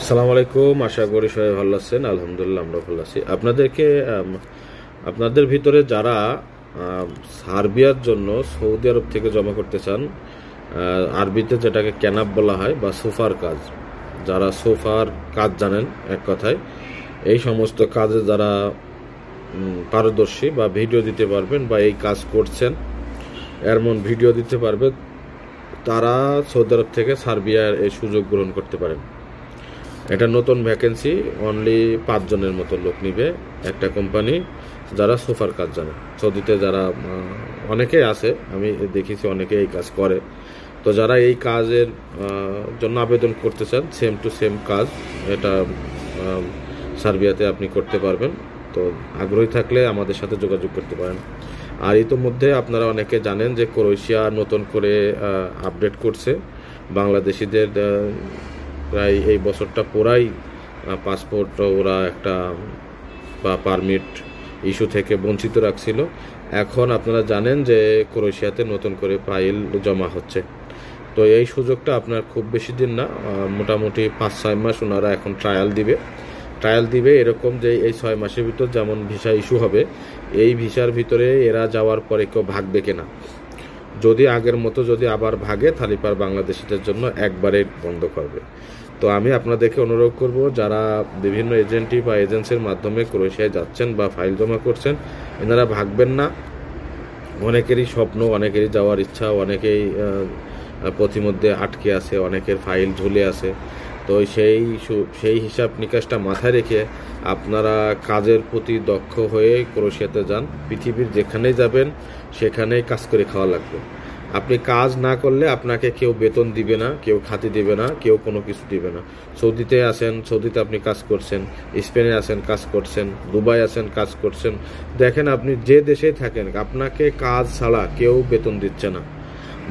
আসসালামু আলাইকুম। আশা করি সবাই ভালো আছেন। আলহামদুলিল্লাহ আমরা ভালো আছি। আপনাদের ভিতরে যারা সার্বিয়ার জন্য সৌদি আরব থেকে জমা করতে চান, আরবিতে যেটাকে ক্যানাপ বলা হয় বা সোফার কাজ, যারা সোফার কাজ জানেন, এক কথায় এই সমস্ত কাজে যারা পারদর্শী বা ভিডিও দিতে পারবেন বা এই কাজ করছেন এমন ভিডিও দিতে পারবেন, তারা সৌদি আরব থেকে সার্বিয়ার এই সুযোগ গ্রহণ করতে পারেন। এটা নতুন ভ্যাকেন্সি, অনলি 5 জনের মতো লোক নিবে একটা কোম্পানি, যারা সোফার কাজ জানে। সৌদিতে যারা অনেকেই আছে, আমি দেখেছি অনেকে এই কাজ করে। তো যারা এই কাজের জন্য আবেদন করতে চান, সেম টু সেম কাজ এটা সার্বিয়াতে আপনি করতে পারবেন। তো আগ্রহী থাকলে আমাদের সাথে যোগাযোগ করতে পারেন। আর ইতোমধ্যে আপনারা অনেকে জানেন যে ক্রোয়েশিয়া নতুন করে আপডেট করছে বাংলাদেশিদের প্রায় এই বছরটা পুরাই পাসপোর্ট ওরা একটা বা পারমিট ইস্যু থেকে বঞ্চিত রাখছিল। এখন আপনারা জানেন যে ক্রোয়েশিয়াতে নতুন করে ফাইল জমা হচ্ছে। তো এই সুযোগটা আপনার খুব বেশি দিন না, মোটামুটি 5-6 মাস ওনারা এখন ট্রায়াল দিবে এরকম যে এই 6 মাসের ভিতর যেমন ভিসা ইস্যু হবে, এই ভিসার ভিতরে এরা যাওয়ার পরে কেউ ভাগবে কিনা। যদি আগের মতো যদি আবার ভাগে, তাহলে পার বাংলাদেশিদের জন্য একবারে বন্ধ করবে। তো আমি আপনাদেরকে অনুরোধ করব, যারা বিভিন্ন এজেন্টি বা এজেন্সির মাধ্যমে ক্রোয়েশিয়ায় যাচ্ছেন বা ফাইল জমা করছেন, এনারা ভাগবেন না। অনেকেরই স্বপ্ন, অনেকেরই যাওয়ার ইচ্ছা, অনেকেই পথিমধ্যে আটকে আছে, অনেকের ফাইল ঝুলে আছে। তো সেই হিসাব নিকাশটা মাথায় রেখে আপনারা কাজের প্রতি দক্ষ হয়ে ক্রোয়েশিয়াতে যান। পৃথিবীর যেখানেই যাবেন সেখানেই কাজ করে খাওয়া লাগবে। আপনি কাজ না করলে আপনাকে কেউ বেতন দিবে না, কেউ খাতি দিবে না, কেউ কোনো কিছু দিবে না। সৌদিতে আছেন, সৌদিতে আপনি কাজ করছেন, স্পেনে আছেন কাজ করছেন, দুবাই আছেন কাজ করছেন। দেখেন, আপনি যে দেশেই থাকেন, আপনাকে কাজ ছাড়া কেউ বেতন দিচ্ছে না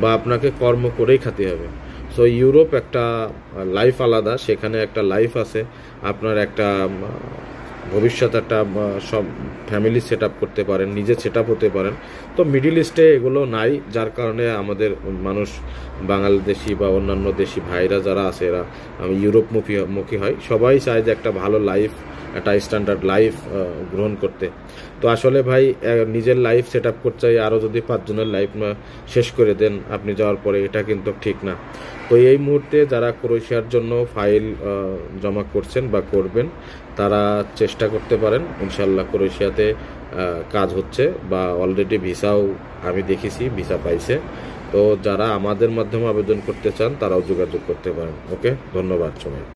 বা আপনাকে কর্ম করেই খাতে হবে। সো ইউরোপ একটা লাইফ আলাদা, সেখানে একটা লাইফ আছে, আপনার একটা ভবিষ্যৎ, একটা সব ফ্যামিলি সেট আপ করতে পারেন, নিজে সেট আপ হতে পারেন। তো মিডিল ইস্টে এগুলো নাই, যার কারণে আমাদের মানুষ, বাংলাদেশি বা অন্যান্য দেশি ভাইরা যারা আছে, এরা ইউরোপ মুখী হয়। সবাই চায় যে একটা ভালো লাইফ, একটা স্ট্যান্ডার্ড লাইফ গ্রহণ করতে। তো আসলে ভাই, নিজের লাইফ সেট আপ করতে চাই, আরও যদি 5 জনের লাইফ শেষ করে দেন আপনি যাওয়ার পরে, এটা কিন্তু ঠিক না। তো এই মুহূর্তে যারা ক্রোয়েশিয়ার জন্য ফাইল জমা করছেন বা করবেন, তারা চেষ্টা করতে পারেন। ইনশাল্লাহ ক্রোয়েশিয়াতে কাজ হচ্ছে বা অলরেডি ভিসাও আমি দেখেছি, ভিসা পাইছে। তো যারা আমাদের মাধ্যমে আবেদন করতে চান তারাও যোগাযোগ করতে পারেন। ওকে, ধন্যবাদ সবাই।